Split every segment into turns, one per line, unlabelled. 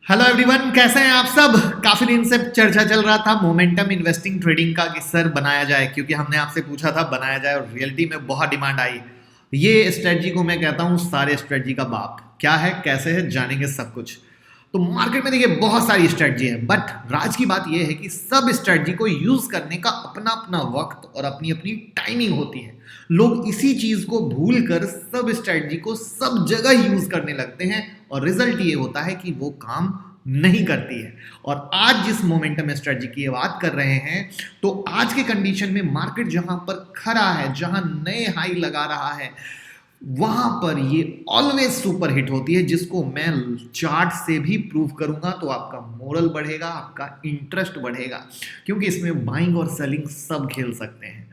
Hello everyone, कैसे हैं आप सब। काफी दिन से चर्चा चल रहा था मोमेंटम इन्वेस्टिंग ट्रेडिंग का कि सर बनाया जाए, क्योंकि हमने आपसे पूछा था बनाया जाए और रियलिटी में बहुत डिमांड आई। ये स्ट्रेटजी को मैं कहता हूँ सारे स्ट्रेटजी का बाप। क्या है, कैसे है, जानेंगे सब कुछ। तो मार्केट में देखिए बहुत सारी स्ट्रेटजी है, बट राज की बात यह है कि सब स्ट्रेटजी को यूज करने का अपना अपना वक्त और अपनी अपनी टाइमिंग होती है। लोग इसी चीज को भूल कर सब स्ट्रेटजी को सब जगह यूज करने लगते हैं और रिजल्ट ये होता है कि वो काम नहीं करती है। और आज जिस मोमेंटम स्ट्रेटजी की बात कर रहे हैं, तो आज के कंडीशन में मार्केट जहां पर खड़ा है, जहां नए हाई लगा रहा है, वहां पर ये ऑलवेज सुपर हिट होती है, जिसको मैं चार्ट से भी प्रूव करूंगा। तो आपका मोरल बढ़ेगा, आपका इंटरेस्ट बढ़ेगा, क्योंकि इसमें बाइंग और सेलिंग सब खेल सकते हैं।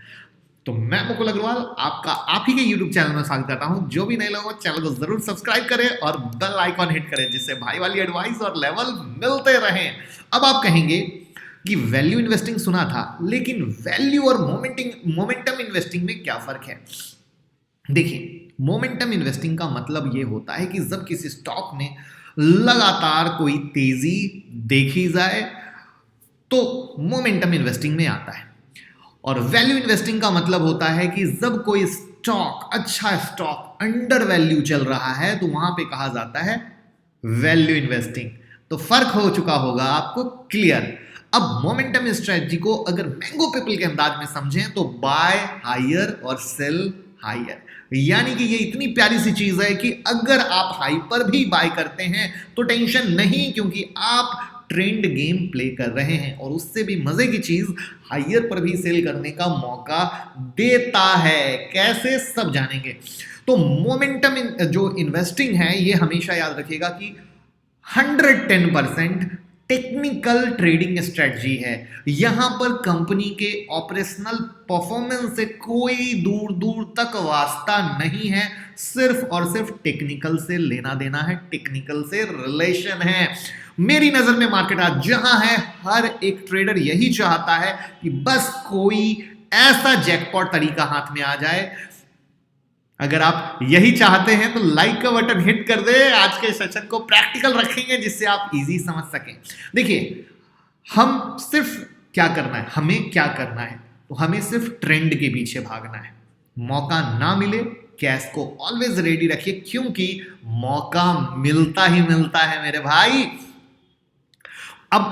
तो मैं मुकुल अग्रवाल आपका आप ही के YouTube चैनल में स्वागत करता हूं। जो भी नए लोग चैनल को जरूर सब्सक्राइब करें और बेल आइकॉन हिट करें, जिससे भाई वाली एडवाइस और लेवल मिलते रहें। अब आप कहेंगे कि वैल्यू इन्वेस्टिंग सुना था, लेकिन वैल्यू और मोमेंटम इन्वेस्टिंग में क्या फर्क है। देखिए, मोमेंटम इन्वेस्टिंग का मतलब ये होता है कि जब किसी स्टॉक में लगातार कोई तेजी देखी जाए तो मोमेंटम इन्वेस्टिंग में आता है। और वैल्यू इन्वेस्टिंग का मतलब होता है कि जब कोई स्टॉक, अच्छा स्टॉक अंडर वैल्यू चल रहा है, तो वहां पे कहा जाता है वैल्यू इन्वेस्टिंग। तो फर्क हो चुका होगा आपको क्लियर। अब मोमेंटम स्ट्रेटजी को अगर मैंगो पीपल के अंदाज में समझें तो बाय हायर और सेल हायर, यानी कि ये इतनी प्यारी सी चीज है कि अगर आप हाई पर भी बाय करते हैं तो टेंशन नहीं, क्योंकि आप ट्रेंड गेम प्ले कर रहे हैं। और उससे भी मजे की चीज, हायर पर भी सेल करने का मौका देता है। कैसे, सब जानेंगे। तो मोमेंटम जो इन्वेस्टिंग है, ये हमेशा याद रखिएगा कि 110% टेक्निकल ट्रेडिंग स्ट्रेटजी है। यहां पर कंपनी के ऑपरेशनल परफॉर्मेंस से कोई दूर दूर तक वास्ता नहीं है, सिर्फ और सिर्फ टेक्निकल से लेना देना है, टेक्निकल से रिलेशन है। मेरी नजर में मार्केट आज जहां है, हर एक ट्रेडर यही चाहता है कि बस कोई ऐसा जैकपॉट तरीका हाथ में आ जाए। अगर आप यही चाहते हैं तो लाइक का बटन हिट कर दे। आज के सेशन को प्रैक्टिकल रखेंगे जिससे आप इजी समझ सकें। देखिए, हम सिर्फ क्या करना है, हमें क्या करना है, तो हमें सिर्फ ट्रेंड के पीछे भागना है। मौका ना मिले, कैश को ऑलवेज रेडी रखिए, क्योंकि मौका मिलता ही मिलता है मेरे भाई। अब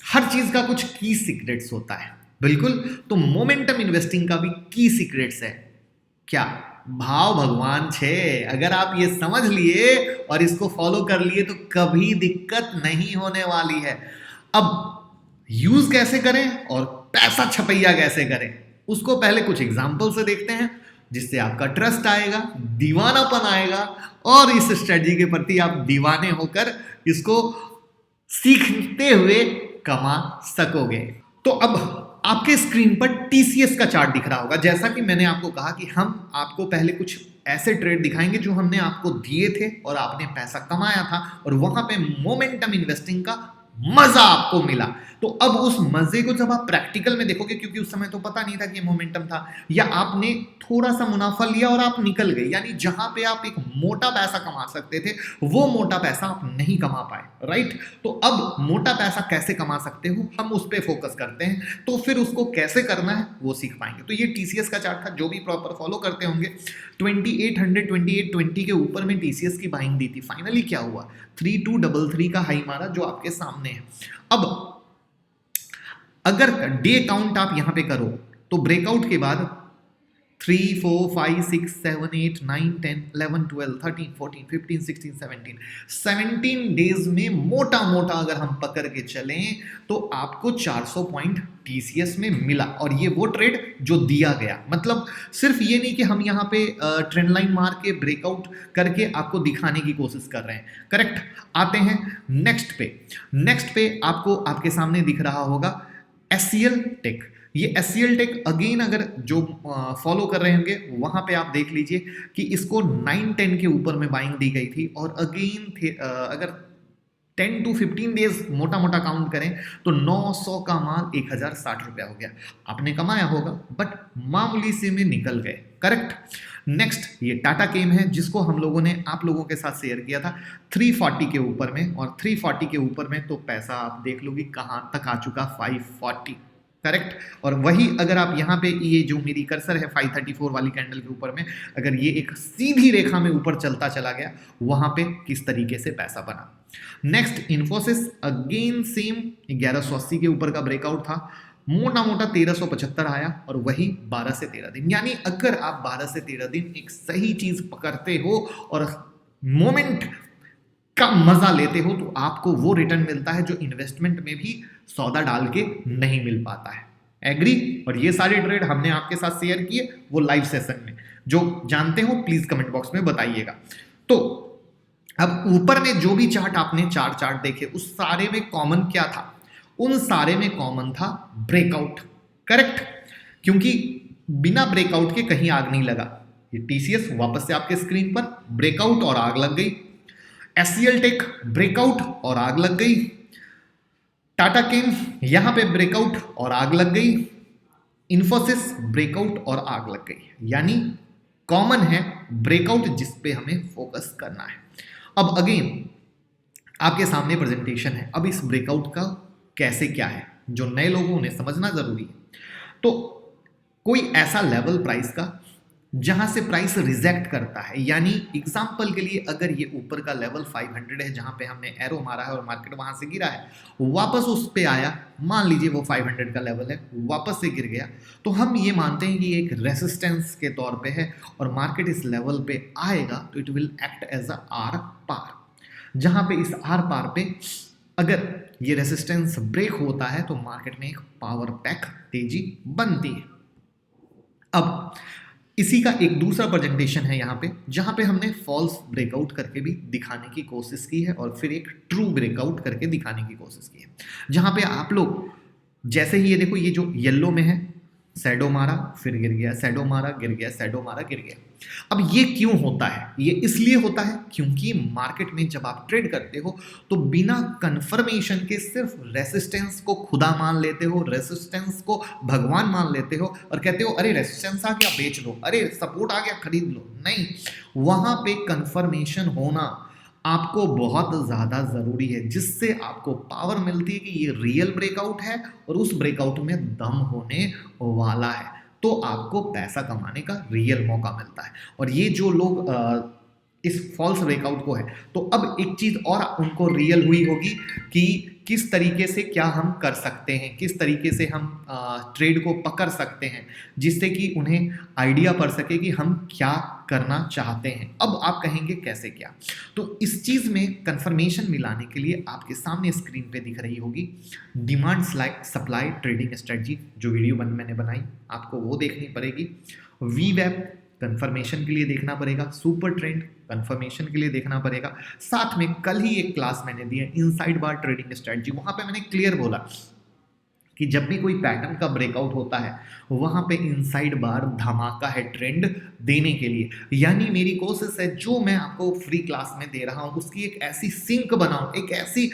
हर चीज का कुछ की सीक्रेट्स होता है, बिल्कुल। तो मोमेंटम इन्वेस्टिंग का भी की सीक्रेट्स है। क्या? भाव भगवान छे। अगर आप ये समझ लिए और इसको फॉलो कर लिए तो कभी दिक्कत नहीं होने वाली है। अब यूज कैसे करें और पैसा छपैया कैसे करें, उसको पहले कुछ एग्जाम्पल से देखते हैं, जिससे आपका ट्रस्ट आएगा, दीवानापन आएगा, और इस स्ट्रेटजी के प्रति आप दीवाने होकर इसको सीखते हुए कमा सकोगे। तो अब आपके स्क्रीन पर टीसीएस का चार्ट दिख रहा होगा। जैसा कि मैंने आपको कहा कि हम आपको पहले कुछ ऐसे ट्रेड दिखाएंगे जो हमने आपको दिए थे और आपने पैसा कमाया था, और वहां पे मोमेंटम इन्वेस्टिंग का मजा आपको मिला। तो अब उस मजे को जब आप प्रैक्टिकल में देखोगे, क्योंकि उस समय तो पता नहीं था कि मोमेंटम था, या आपने थोड़ा सा मुनाफा लिया और आप निकल गए, यानी जहां पे आप एक मोटा पैसा कमा सकते थे वो मोटा पैसा आप नहीं कमा पाए, राइट। तो अब मोटा पैसा कैसे कमा सकते हो, हम उस पर फोकस करते हैं। तो फिर उसको कैसे करना है वो सीख पाएंगे। तो ये टीसीएस का चार्ट था, जो भी प्रॉपर फॉलो करते होंगे 2820 के ऊपर में टीसीएस की बाइंग दी थी। फाइनली क्या हुआ, 3233 का हाई मारा, जो आपके सामने है। अब अगर डे काउंट आप यहां पे करो तो ब्रेकआउट के बाद 3, 4, 5, 6, 7, 8, 9, 10, 11, 12, 13, 14, 15, 16, 17 डेज में मोटा मोटा अगर हम पकड़ के चलें तो आपको 400 पॉइंट टीसीएस में मिला। और ये वो ट्रेड जो दिया गया, मतलब सिर्फ ये नहीं कि हम यहाँ पे ट्रेंड लाइन मार के ब्रेकआउट करके आपको दिखाने की कोशिश कर रहे हैं, करेक्ट। आते हैं नेक्स्ट पे आपको आपके सामने दिख रहा होगा एससीएल टेक। ये एससीएल टेक अगेन, अगर जो फॉलो कर रहे होंगे वहां पे आप देख लीजिए कि इसको 9-10 के ऊपर में बाइंग दी गई थी, और अगेन थे अगर 10 to 15 डेज मोटा मोटा काउंट करें तो 900 का माल 1060 रुपया हो गया। आपने कमाया होगा, बट मामूली से में निकल गए, करेक्ट। नेक्स्ट ये टाटा केम है, जिसको हम लोगों ने आप लोगों के साथ शेयर किया था 340 के ऊपर में, और 340 के ऊपर में तो पैसा आप देख लो कि कहां तक आ चुका, 540, करेक्ट। और वही अगर आप यहाँ पे ये जो मेरी कर्सर है 534 वाली कैंडल के ऊपर में, अगर ये एक सीधी रेखा में ऊपर चलता चला गया, वहां पे किस तरीके से पैसा बना। नेक्स्ट इन्फोसिस, अगेन सेम 1180 के ऊपर का ब्रेकआउट था, मोटा मोटा 1375 आया, और वही 12 से 13 दिन, यानी अगर आप 12 से 13 दिन एक सही चीज पकड़ते हो और मोमेंट का मजा लेते हो, तो आपको वो रिटर्न मिलता है जो इन्वेस्टमेंट में भी सौदा डाल के नहीं मिल पाता है। एग्री। और ये सारे ट्रेड हमने आपके साथ शेयर किए वो लाइव सेशन में, जो जानते हो प्लीज कमेंट बॉक्स में बताइएगा। तो अब ऊपर में जो भी चार्ट आपने चार्ट देखे, उस सारे में कॉमन क्या था? उन सारे में कॉमन था ब्रेकआउट, करेक्ट। क्योंकि बिना ब्रेकआउट के कहीं आग नहीं लगा। ये टीसीएस वापस से आपके स्क्रीन पर ब्रेकआउट और आग लग गई, एससीएल टेक ब्रेकआउट और आग लग गई, टाटा केम यहां पे ब्रेकआउट और आग लग गई, इन्फोसिस ब्रेकआउट और आग लग गई। यानी कॉमन है ब्रेकआउट, जिस पे हमें फोकस करना है। अब अगेन आपके सामने प्रेजेंटेशन है, अब इस ब्रेकआउट का कैसे क्या है, जो नए लोगों ने समझना जरूरी है। तो कोई ऐसा लेवल प्राइस का जहां से प्राइस रिजेक्ट करता है, यानी एग्जांपल के लिए अगर ये ऊपर का लेवल 500 है, जहां पे हमने एरो मारा है और मार्केट वहां से गिरा है, वापस उस पे आया, मान लीजिए वो 500 का लेवल है, वापस से गिर गया, तो हम ये मानते हैं कि एक रेसिस्टेंस के तौर पे है, और मार्केट इस लेवल पे आएगा तो it will act as a आर पार, जहां पे इस आर पार पे अगर ये रेसिस्टेंस ब्रेक होता है तो मार्केट में एक पावर पैक तेजी बनती है। अब इसी का एक दूसरा प्रेजेंटेशन है यहाँ पे, जहां पे हमने फॉल्स ब्रेकआउट करके भी दिखाने की कोशिश की है, और फिर एक ट्रू ब्रेकआउट करके दिखाने की कोशिश की है, जहां पे आप लोग जैसे ही ये देखो, ये जो येलो में है, शैडो मारा फिर गिर गया, शैडो मारा गिर गया, शैडो मारा गिर गया। अब ये क्यों होता है? ये इसलिए होता है क्योंकि मार्केट में जब आप ट्रेड करते हो तो बिना कंफर्मेशन के सिर्फ रेसिस्टेंस को खुदा मान लेते हो, रेसिस्टेंस को भगवान मान लेते हो, और कहते हो अरे रेसिस्टेंस आ गया बेच लो, अरे सपोर्ट आ गया खरीद लो। नहीं, वहां पे कंफर्मेशन होना आपको बहुत ज़्यादा ज़रूरी है, जिससे आपको पावर मिलती है कि ये रियल ब्रेकआउट है और उस ब्रेकआउट में दम होने वाला है, तो आपको पैसा कमाने का रियल मौका मिलता है। और ये जो लोग इस फॉल्स ब्रेकआउट को है, तो अब एक चीज़ और उनको रियल हुई होगी कि किस तरीके से क्या हम कर सकते हैं, किस तरीके से हम ट्रेड को पकड़ सकते हैं, जिससे कि उन्हें आइडिया पड़ सके कि हम क्या करना चाहते हैं। अब आप कहेंगे कैसे क्या? तो इस चीज़ में कंफर्मेशन मिलाने के लिए आपके सामने स्क्रीन पे दिख रही होगी डिमांड सप्लाई ट्रेडिंग स्ट्रेटजी, जो वीडियो मैंने बनाई, आपको वो देखनी पड़ेगी। वीवेब कंफर्मेशन के लिए देखना पड़ेगा, सुपर ट्रेंड कंफर्मेशन के लिए देखना पड़ेगा। साथ में कल ही एक क्लास मैंने दी है इनसाइड बार ट्रेडिंग स्ट्रेटजी, वहां पे मैंने क्लियर बोला कि जब भी कोई पैटर्न का ब्रेकआउट होता है वहां पे इनसाइड बार धमाका है ट्रेंड देने के लिए। यानी मेरी कोशिश है जो मैं आपको फ्री क्लास में दे रहा हूं उसकी एक ऐसी सिंक बनाऊं, एक ऐसी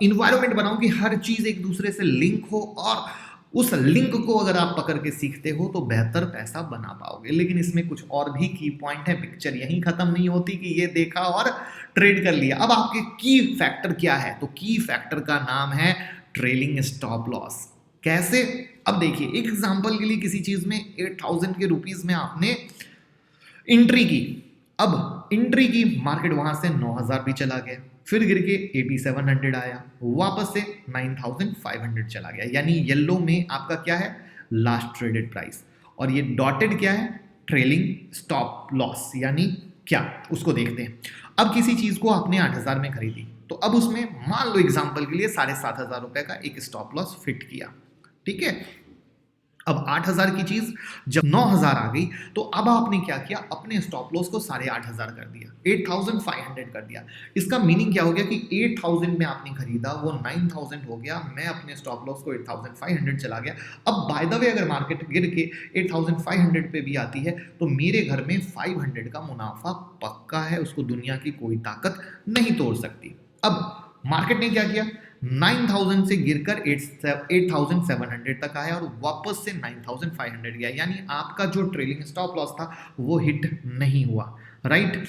इन्वायरमेंट बनाऊं कि हर चीज एक दूसरे से लिंक हो, और उस लिंक को अगर आप पकड़ के सीखते हो तो बेहतर पैसा बना पाओगे। लेकिन इसमें कुछ और भी की पॉइंट है, पिक्चर यहीं खत्म नहीं होती कि ये देखा और ट्रेड कर लिया। अब आपके की फैक्टर क्या है? तो की फैक्टर का नाम है ट्रेलिंग स्टॉप लॉस। कैसे? अब देखिए, एक एग्जांपल के लिए किसी चीज में 8000 के रुपीस में आपने एंट्री की, अब एंट्री की, मार्केट वहां से 9000 भी चला गया, फिर गिर के 8700 आया, वापस से 9500 चला गया। यानी येलो में आपका क्या है? लास्ट ट्रेडेड प्राइस, और ये डॉटेड क्या है? Trailing stop loss. यानी क्या, उसको देखते हैं। अब किसी चीज को आपने 8000 में खरीदी, तो अब उसमें मान लो एग्जांपल के लिए 7500 रुपए का एक स्टॉप लॉस फिट किया, ठीक है। अब 8000 की चीज जब 9000 आ गई, तो अब आपने क्या किया? अपने स्टॉप लॉस को 8500 कर दिया, 8500 कर दिया। इसका मीनिंग क्या हो गया कि 8000 में आपने खरीदा, वो 9000 हो गया, मैं अपने स्टॉप लॉस को 8500 चला गया। अब बाय द वे अगर मार्केट गिर के 8500 पे भी आती है तो मेरे घर में 500 का मुनाफा पक्का है, उसको दुनिया की कोई ताकत नहीं तोड़ सकती। अब मार्केट ने क्या किया? 9000 से गिरकर 8700 तक आया और वापस से 9500 गया, यानी आपका जो ट्रेलिंग स्टॉप लॉस था वो हिट नहीं हुआ, राइट।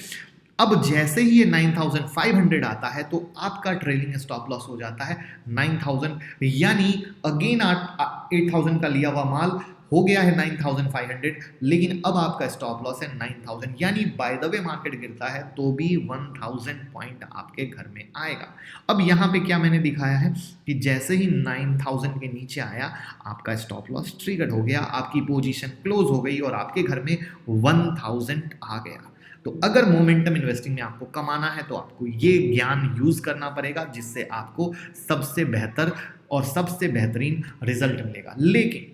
अब जैसे ही ये 9500 आता है तो आपका ट्रेलिंग स्टॉप लॉस हो जाता है 9000, यानी अगेन 8000 का लिया हुआ माल हो गया है 9500, लेकिन अब आपका स्टॉप लॉस है 9000, यानी बाय द वे मार्केट गिरता है तो भी 1000 पॉइंट आपके घर में आएगा। अब यहाँ पे क्या मैंने दिखाया है कि जैसे ही 9000 के नीचे आया आपका स्टॉप लॉस ट्रिगर हो गया, आपकी पोजीशन क्लोज हो गई और आपके घर में 1000 आ गया। तो अगर मोमेंटम इन्वेस्टिंग में आपको कमाना है तो आपको ये ज्ञान यूज करना पड़ेगा, जिससे आपको सबसे बेहतर और सबसे बेहतरीन रिजल्ट मिलेगा। लेकिन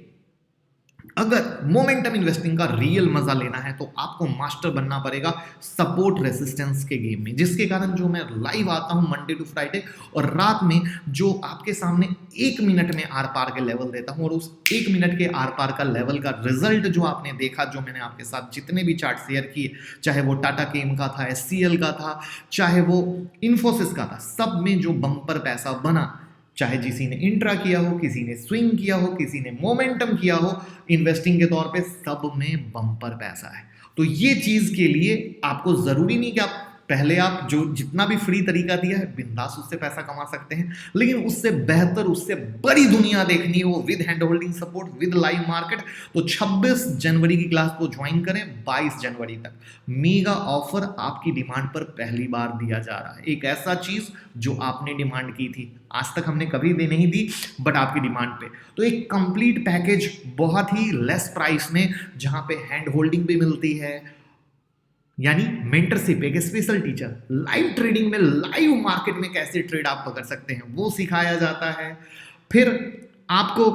अगर मोमेंटम इन्वेस्टिंग का रियल मजा लेना है तो आपको मास्टर बनना पड़ेगा सपोर्ट रेसिस्टेंस के गेम में, जिसके कारण जो मैं लाइव आता हूं मंडे टू फ्राइडे और रात में जो आपके सामने 1 मिनट में आर पार के लेवल देता हूं, और उस 1 मिनट के आर पार का लेवल का रिजल्ट जो आपने देखा, जो मैंने आपके साथ जितने भी चार्ट शेयर किए, चाहे वो टाटा केम का था, SCL का था, चाहे वो इन्फोसिस का था, सब में जो बम्पर पैसा बना, चाहे किसी ने इंट्रा किया हो, किसी ने स्विंग किया हो, किसी ने मोमेंटम किया हो इन्वेस्टिंग के तौर पे, सब में बम्पर पैसा है। तो ये चीज के लिए आपको जरूरी नहीं कि आप पहले आप जो जितना भी फ्री तरीका दिया है बिंदास उससे पैसा कमा सकते हैं, लेकिन उससे बेहतर, उससे बड़ी दुनिया देखनी है, वो with hand holding support, with live market. तो 26 जनवरी की क्लास को ज्वाइन करें, 22 जनवरी तक मेगा ऑफर आपकी डिमांड पर पहली बार दिया जा रहा है। एक ऐसा चीज जो आपने डिमांड की थी, आज तक हमने कभी भी नहीं दी, बट आपकी डिमांड पे। तो एक कंप्लीट पैकेज बहुत ही लेस प्राइस में, जहां पे हैंड होल्डिंग भी मिलती है, यानी मेंटरशिप, एक स्पेशल टीचर, लाइव ट्रेडिंग में, लाइव मार्केट में कैसे ट्रेड आप पकड़ सकते हैं वो सिखाया जाता है। फिर आपको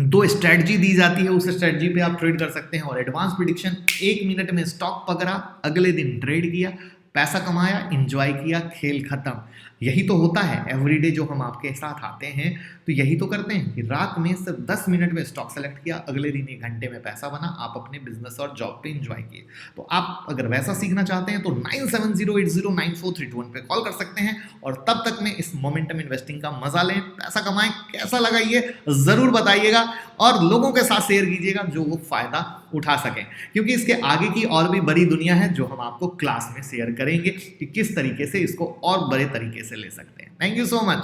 2 स्ट्रेटजी दी जाती है, उस स्ट्रेटजी पे आप ट्रेड कर सकते हैं, और एडवांस प्रेडिक्शन, 1 मिनट में स्टॉक पकड़ा, अगले दिन ट्रेड किया, पैसा कमाया, एंजॉय किया, खेल खत्म। यही तो होता है एवरीडे जो हम आपके साथ आते हैं, तो यही तो करते हैं कि रात में सिर्फ 10 मिनट में स्टॉक सेलेक्ट किया, अगले दिन 1 घंटे में पैसा बना, आप अपने बिजनेस और जॉब पे एंजॉय किए। तो आप अगर वैसा सीखना चाहते हैं तो 9708094321 पे कॉल कर सकते हैं, और तब तक में इस मोमेंटम इन्वेस्टिंग का मजा लें, पैसा कमाएं। कैसा लगा ये जरूर बताइएगा, और लोगों के साथ शेयर कीजिएगा जो वो फायदा उठा सकें, क्योंकि इसके आगे की और भी बड़ी दुनिया है जो हम आपको क्लास में शेयर करेंगे कि किस तरीके से इसको और बड़े तरीके से ले सकते हैं। Thank you so much.